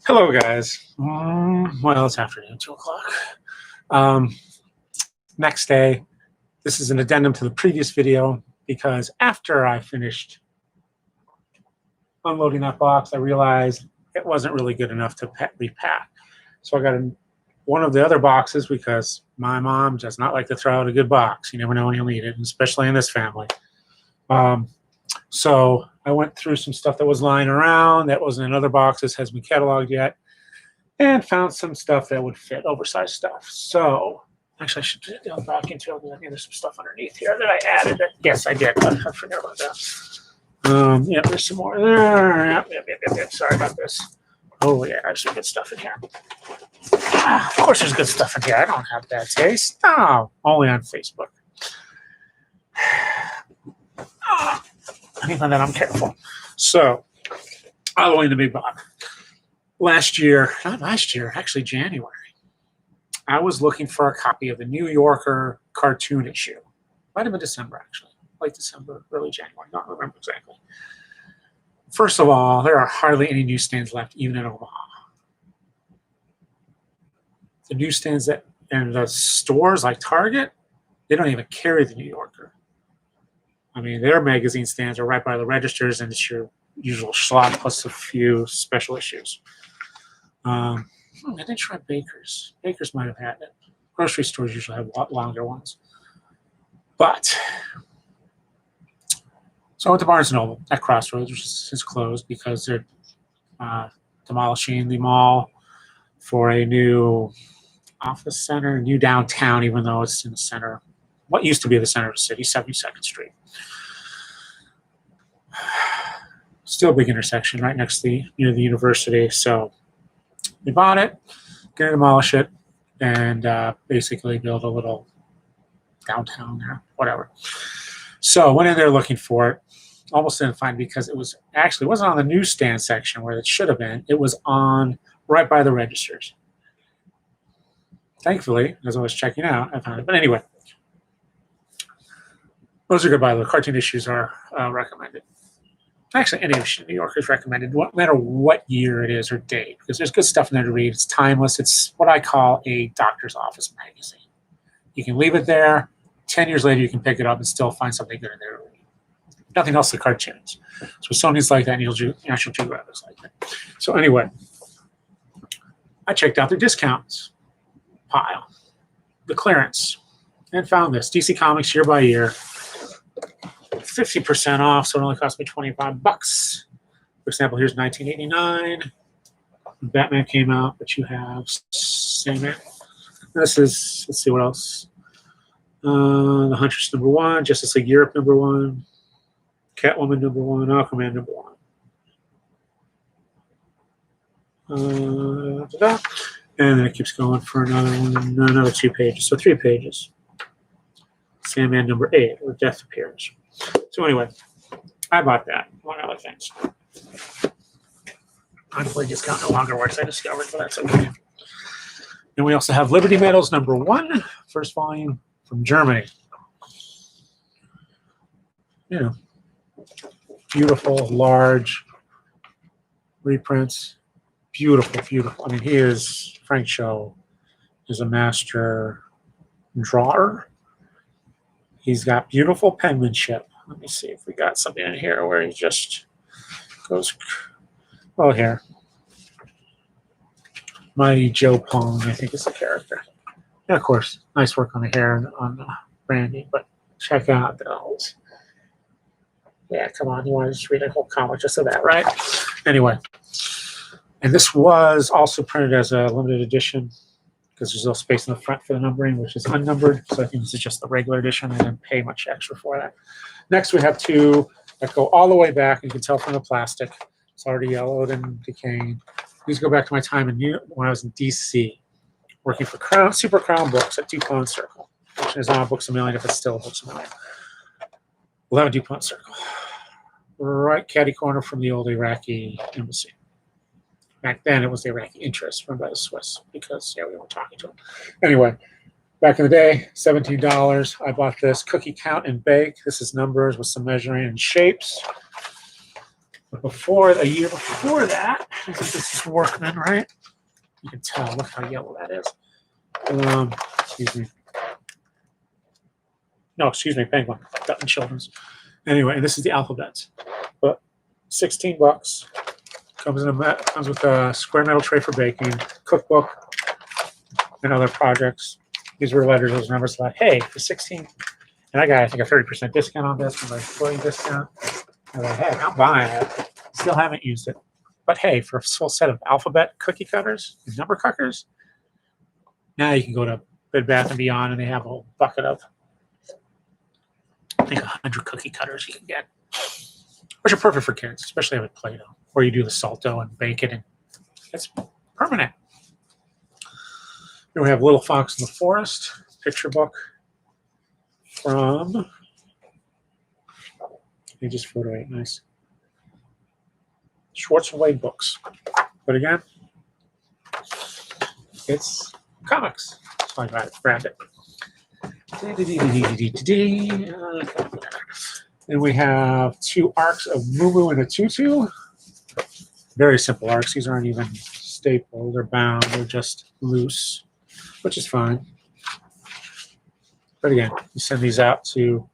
Hello, guys. Well, it's afternoon, 2 o'clock. Um, Next day. This is an addendum to the previous video because after I finished unloading that box, I realized it wasn't really good enough to repack. So I got one of the other boxes because my mom does not like to throw out a good box. You never know when you'll need it, especially in this family. So I went through some stuff that was lying around that wasn't in other boxes, hasn't been cataloged yet, and found some stuff that would fit, oversized stuff. So actually, I should go back into it. I think there's some stuff underneath here that I added. Yes, I did. I forgot about that. Yeah, there's some more there. Yep. Sorry about this. Oh, yeah, there's some good stuff in here. Of course, there's good stuff in here. I don't have bad taste. No, only on Facebook. Even then, I'm careful. So, all the way in the big box. Actually January, I was looking for a copy of the New Yorker cartoon issue. Might have been December, actually. Late December, early January. Not remember exactly. First of all, there are hardly any newsstands left, even in Omaha. The newsstands and the stores like Target, they don't even carry the New Yorker. I mean, their magazine stands are right by the registers, and it's your usual slot plus a few special issues. I didn't try Baker's. Baker's might have had it. Grocery stores usually have a lot longer ones. But, so I went to Barnes & Noble at Crossroads, which is since closed because they're demolishing the mall for a new office center, new downtown, even though it's in the center, what used to be the center of the city, 72nd Street. Still a big intersection right next to near the university. So we bought it, gonna demolish it, and basically build a little downtown there, whatever. So I went in there looking for it. Almost didn't find it because it wasn't on the newsstand section where it should have been. It was on right by the registers. Thankfully, as I was checking out, I found it. But anyway, those are good. By the way, cartoon issues are recommended. Actually, any issue of New Yorker is recommended, no matter what year it is or date, because there's good stuff in there to read. It's timeless. It's what I call a doctor's office magazine. You can leave it there. 10 years later, you can pick it up and still find something good in there to read. Nothing else but cartoons. So Sony's like that, and National Geographic's like that. So anyway, I checked out their discounts pile, the clearance, and found this. DC Comics year by year. 50% off, so it only cost me $25. For example, here's 1989. Batman came out, but you have Sandman. This is, let's see what else. The Huntress #1, Justice League Europe #1, Catwoman #1, Aquaman #1. And then it keeps going for another 2 pages, so 3 pages. Sandman #8, where Death appears. So anyway, I bought that, among other things. Unemployed discount no longer works, I discovered, but that's okay. And we also have Liberty Medals #1, first volume from Germany. You know, beautiful, large reprints. Beautiful. I mean, Frank Cho is a master drawer. He's got beautiful penmanship. Let me see if we got something in here where he just goes, well, here. Mighty Joe Pong, I think, is the character. And of course, nice work on the hair on Brandy, but check out those. Yeah, come on, you want to just read a whole comic just of that, right? Anyway, and this was also printed as a limited edition because there's no space in the front for the numbering, which is unnumbered. So I think this is just the regular edition. I didn't pay much extra for that. Next, we have 2 that go all the way back. You can tell from the plastic. It's already yellowed and decaying. These go back to my time when I was in D.C. working for Super Crown Books at DuPont Circle, which is now Books A Million if it's still Books A Million. 11 DuPont Circle. Right catty corner from the old Iraqi embassy. Back then, it was the Iraqi interest run by the Swiss because, yeah, we weren't talking to them. Anyway, back in the day, $17. I bought this Cookie Count and Bake. This is numbers with some measuring and shapes. But before, a year before that, I think this is Workman, right? You can tell, look how yellow that is. Excuse me. No, excuse me, Penguin, Dutton Children's. Anyway, and this is the alphabets. But $16 comes with a square metal tray for baking, cookbook, and other projects. These were letters, those numbers like, hey, for 16, and I got I think a 30% discount on this, my employee discount. I'm like, hey, I'm buying it. Still haven't used it. But hey, for a full set of alphabet cookie cutters and number cutters, now you can go to Bed Bath & Beyond and they have a whole bucket of, I think, 100 cookie cutters you can get, which are perfect for kids, especially with Play-Doh, or you do the Salto and bake it, and it's permanent. Then we have Little Fox in the Forest, picture book from, they just photo it, nice. Schwartz and Wade books. But again, it's comics. So I grabbed it. And we have 2 arcs of Moo Moo and a Tutu. Very simple arcs. These aren't even stapled or bound. They're just loose, which is fine. But again, you send these out to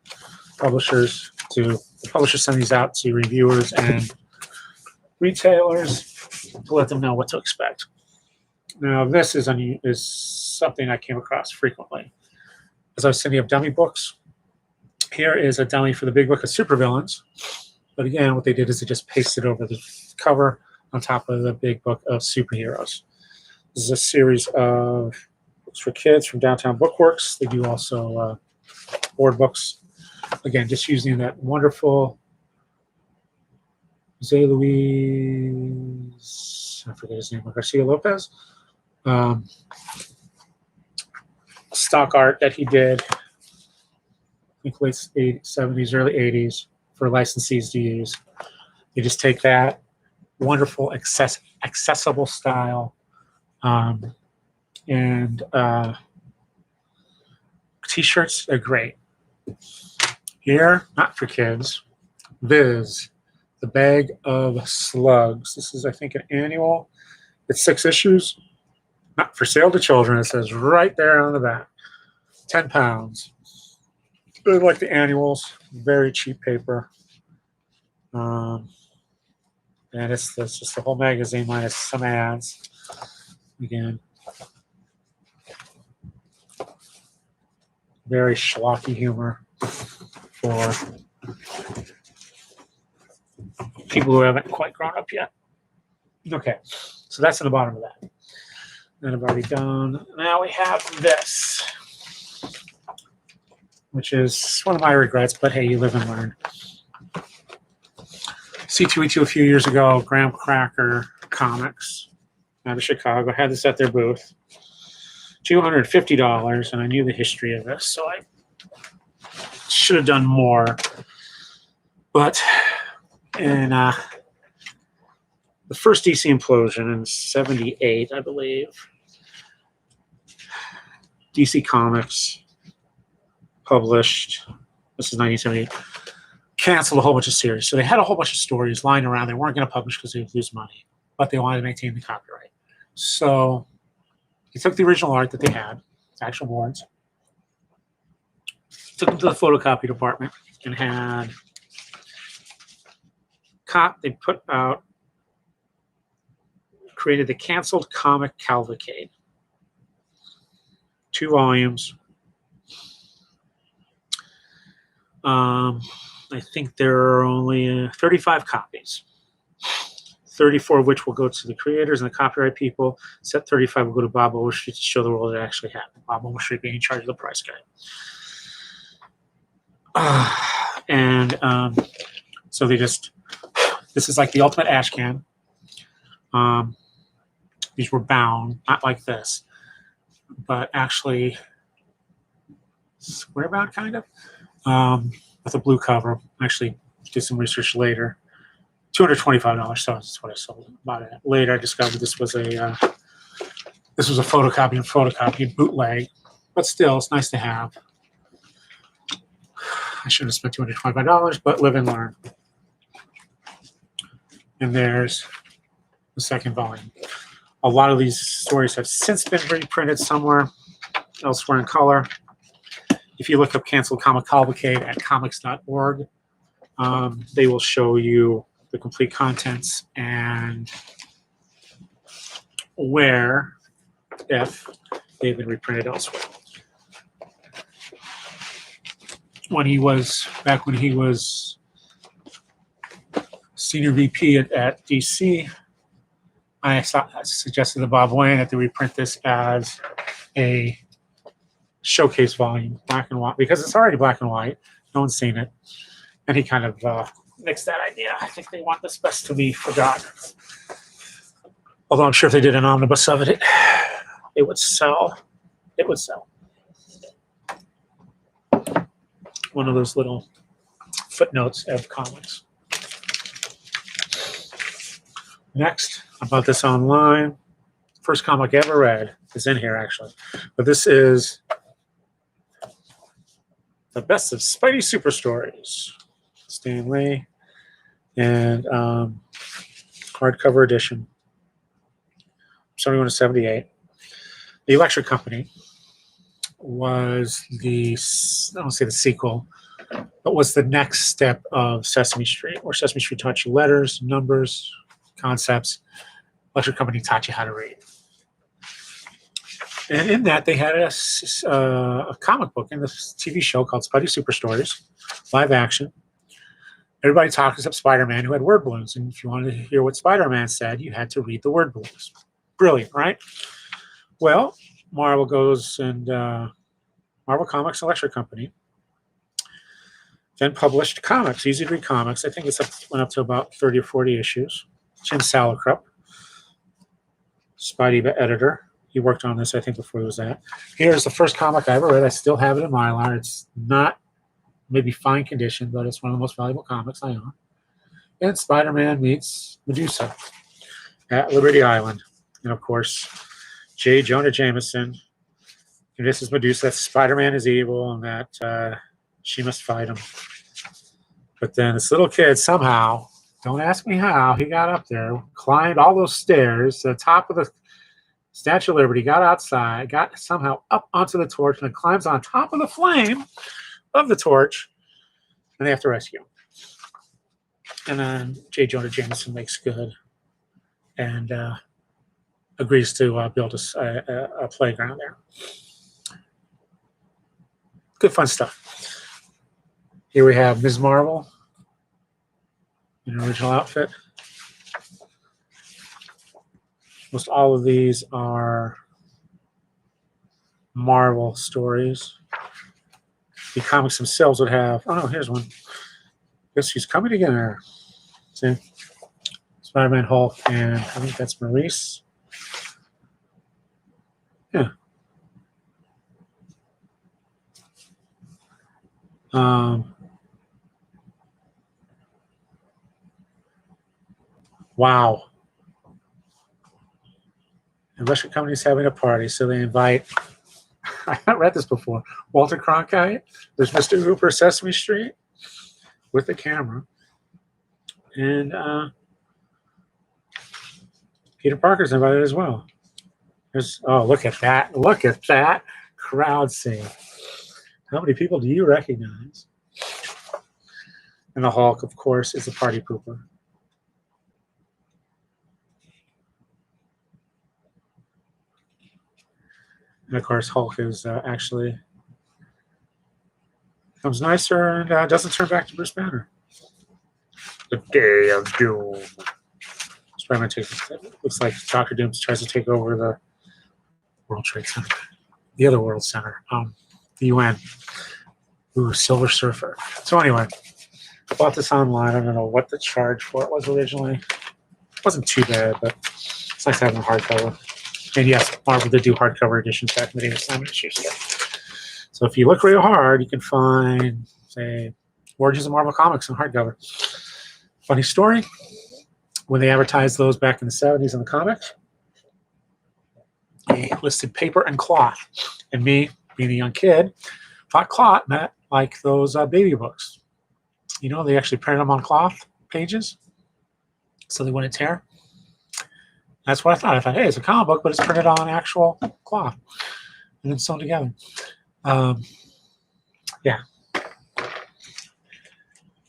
publishers. The publishers send these out to reviewers and retailers to let them know what to expect. Now, this is something I came across frequently. As I was sending up dummy books, here is a dummy for the big book of supervillains. But again, what they did is they just pasted over the cover on top of the big book of superheroes. This is a series of books for kids from Downtown Bookworks. They do also board books. Again, just using that wonderful Jose Luis, I forget his name, Garcia Lopez, stock art that he did, I think late 70s, early 80s, for licensees to use. You just take that wonderful, accessible style, and t-shirts are great. Here, not for kids, Viz, The Bag of Slugs. This is, I think, an annual. It's 6 issues. Not for sale to children. It says right there on the back. 10 pounds. Really like the annuals. Very cheap paper. And it's just the whole magazine minus some ads. Again, very schlocky humor for people who haven't quite grown up yet. Okay, so that's in the bottom of that. Then I've already done. Now we have this, which is one of my regrets, but hey, you live and learn. C2E2 a few years ago, Graham Cracker Comics out of Chicago had this at their booth. $250, and I knew the history of this, so I should have done more. But in the first DC implosion in '78, I believe, DC Comics published, this is 1978, canceled a whole bunch of series. So they had a whole bunch of stories lying around. They weren't going to publish because they would lose money, but they wanted to maintain the copyright. So he took the original art that they had, actual boards, took them to the photocopy department, and had they put out, created the Canceled Comic Cavalcade. 2 volumes. I think there are only 35 copies. 34 of which will go to the creators and the copyright people. Set 35 will go to Bob Overstreet to show the world it actually happened. Bob Overstreet being in charge of the price guide. So they just, this is like the ultimate ash can. These were bound, not like this, but actually square bound kind of, with a blue cover. Actually did some research later. $225, so that's what I sold about it. Later I discovered this was a photocopy bootleg, but still it's nice to have. I shouldn't have spent $225, but live and learn. And there's the second volume. A lot of these stories have since been reprinted somewhere elsewhere in color. If you look up Canceled Comic Cavalcade at comics.org, they will show you the complete contents and where, if they've been reprinted elsewhere. When he was senior VP at DC, I suggested to Bob Wayne that they reprint this as a showcase volume, black and white, because it's already black and white. No one's seen it. And he kind of nixed that idea. I think they want this best to be forgotten. Although I'm sure if they did an omnibus of it, it would sell. It would sell. One of those little footnotes of comics. Next, I bought this online. First comic I ever read is in here, actually. But this is The Best of Spidey Super Stories. Stan Lee. And hardcover edition. 71 to 78. The Electric Company was the, I don't say the sequel, but was the next step of Sesame Street, where Sesame Street taught you letters, numbers, concepts. Electric Company taught you how to read. And in that, they had a comic book in this TV show called Spidey Super Stories, live action. Everybody talked except Spider-Man, who had word balloons. And if you wanted to hear what Spider-Man said, you had to read the word balloons. Brilliant, right? Well, Marvel goes and Marvel Comics Electric Company then published comics, easy to read comics. I think went up to about 30 or 40 issues. Jim Salicrup, Spidey editor. He worked on this, I think, before it was that. Here's the first comic I ever read. I still have it in Mylar. It's not maybe fine condition, but it's one of the most valuable comics I own. And Spider-Man meets Medusa at Liberty Island. And, of course, J. Jonah Jameson convinces Medusa that Spider-Man is evil and that she must fight him. But then this little kid somehow, don't ask me how, he got up there, climbed all those stairs to the top of the Statue of Liberty, got outside, got somehow up onto the torch, and then climbs on top of the flame of the torch, and they have to rescue him. And then J. Jonah Jameson makes good and agrees to build a playground there. Good fun stuff. Here we have Ms. Marvel in an original outfit. Most all of these are Marvel stories. The comics themselves would have, oh no, here's one. Guess who's coming together? See? Spider-Man, Hulk, and I think that's Maurice. Yeah. Wow. The Electric Company's having a party, so they invite, I haven't read this before, Walter Cronkite. There's Mr. Hooper, Sesame Street, with the camera. And Peter Parker's invited as well. There's, oh, look at that. Look at that crowd scene. How many people do you recognize? And the Hulk, of course, is a party pooper. And of course, Hulk is actually becomes nicer and doesn't turn back to Bruce Banner. The Day of Doom. Spider-Man looks like Dr. Doom tries to take over the World Trade Center, the other World Center, the UN. Ooh, Silver Surfer. So anyway, I bought this online. I don't know what the charge for it was originally. It wasn't too bad, but it's nice to have them hardcover. And yes, Marvel did do hardcover editions back in the day of Simon & Schuster. So if you look real hard, you can find, say, Origins of Marvel Comics in hardcover. Funny story, when they advertised those back in the 70s in the comics, they listed paper and cloth. And me, being a young kid, thought cloth meant like those baby books. You know, they actually printed them on cloth pages. so they wouldn't tear. That's what I thought. I thought, hey, it's a comic book, but it's printed on actual cloth and then sewn together. Yeah.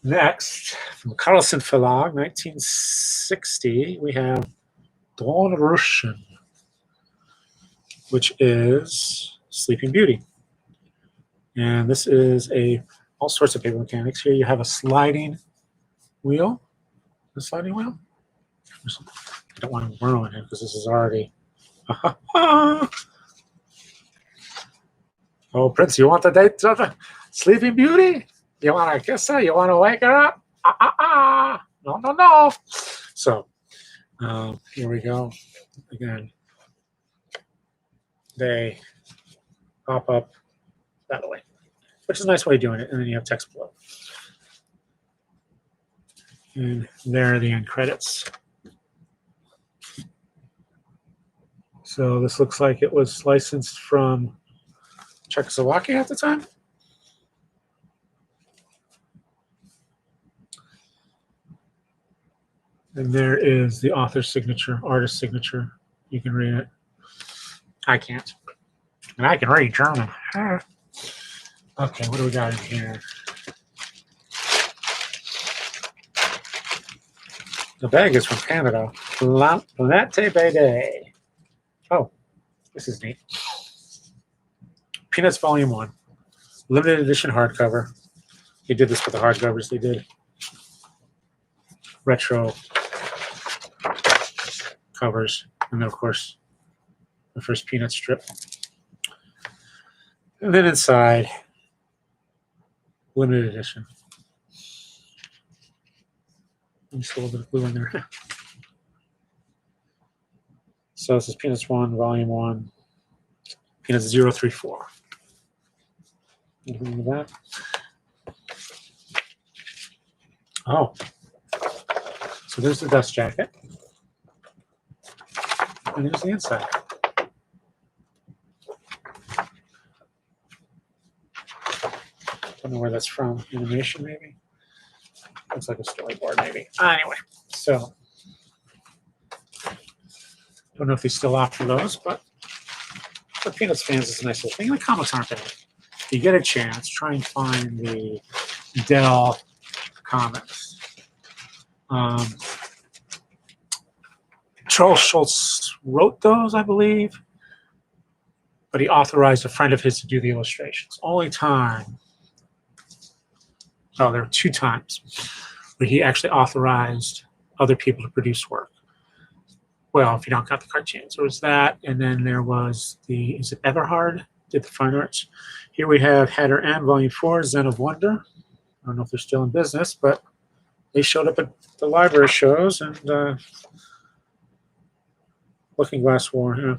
Next, from Carlsen Verlag, 1960, we have Dornröschen, which is Sleeping Beauty. And this is all sorts of paper mechanics. Here you have a sliding wheel. The sliding wheel? I don't want to ruin it because this is already. Oh, Prince, you want the date of the Sleeping Beauty? You want to kiss her? You want to wake her up? No, no, no. So, here we go. Again, they pop up that way, which is a nice way of doing it. And then you have text below. And there are the end credits. So this looks like it was licensed from Czechoslovakia at the time. And there is the author's signature, artist's signature. You can read it. I can't. And I can read German. Okay, what do we got in here? The bag is from Canada. Planete BD. Oh, this is neat. Peanuts Volume 1. Limited edition hardcover. They did this with the hardcovers. They did retro covers. And then, of course, the first Peanut strip. And then inside, limited edition. Just a little bit of glue in there. So this is Peanuts 1, Volume 1, Peanuts 034. Anything with that? Oh. So there's the dust jacket. And there's the inside. Don't know where that's from. Animation, maybe? Looks like a storyboard, maybe. Anyway, so don't know if they still offer those, but for Peanuts fans, it's a nice little thing. And the comics aren't bad. If you get a chance, try and find the Dell comics. Charles Schultz wrote those, I believe, but he authorized a friend of his to do the illustrations. Only time. Oh, there were 2 times where he actually authorized other people to produce work. Well, if you don't count the cartoons, there was that, and then there was is it Everhard did the fine arts. Here we have Header M, Volume 4, Zen of Wonder. I don't know if they're still in business, but they showed up at the library shows, and Looking Glass War, yeah.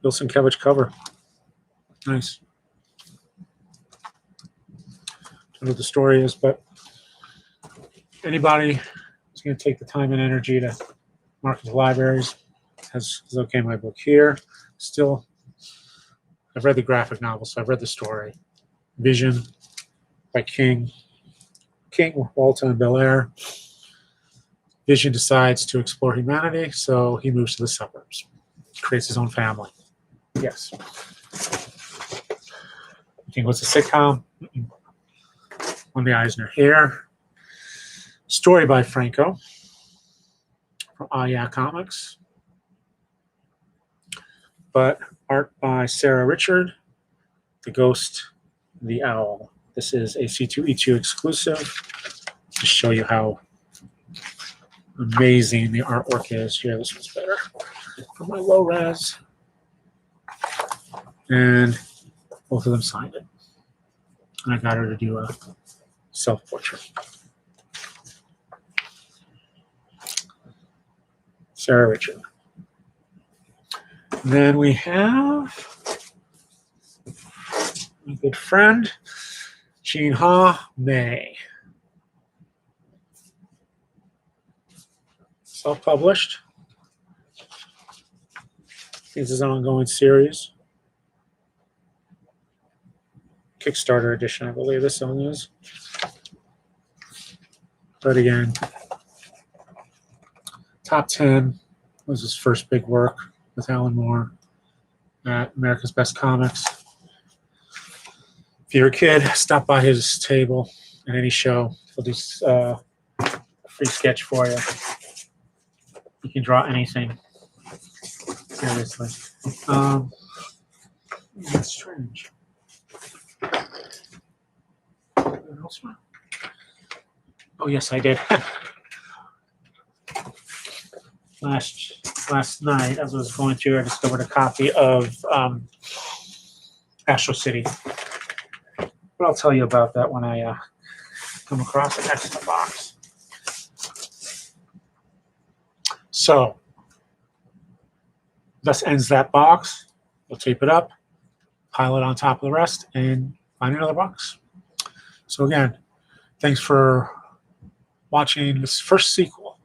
Bill Sienkiewicz cover. Nice. Don't know what the story is, but anybody who's going to take the time and energy to market to libraries is okay. My book here. Still, I've read the graphic novel, so I've read the story. Vision by King, Walter and Bel Air. Vision decides to explore humanity, so he moves to the suburbs, creates his own family. Yes. King was a sitcom. On the Eisner here. Story by Franco from Yeah Comics. But art by Sarah Richard, The Ghost, the Owl. This is a C2E2 exclusive to show you how amazing the artwork is. Here, this one's better. For my low res. And both of them signed it. And I got her to do a self-portrait. Sarah Richard. And then we have my good friend, Jean Ha May. Self-published. This is an ongoing series. Kickstarter edition, I believe this one is. But again, top 10 was his first big work with Alan Moore at America's Best Comics. If you're a kid, stop by his table at any show. He'll do a free sketch for you. You can draw anything. Seriously. That's strange. Oh yes, I did. Last night, as I was going through, I discovered a copy of Astro City. But I'll tell you about that when I come across it next in the box. So, thus ends that box. We'll tape it up, pile it on top of the rest, and find another box. So again, thanks for watching this first sequel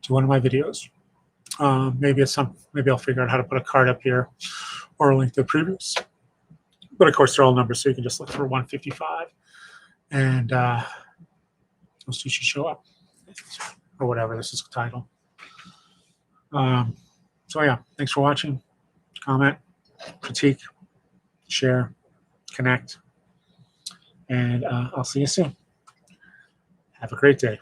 to one of my videos. Maybe I'll figure out how to put a card up here or a link to the previous. But of course, they're all numbers, so you can just look for 155, and those two should show up, or whatever this is the title. So yeah, thanks for watching. Comment, critique, share, connect, and I'll see you soon. Have a great day.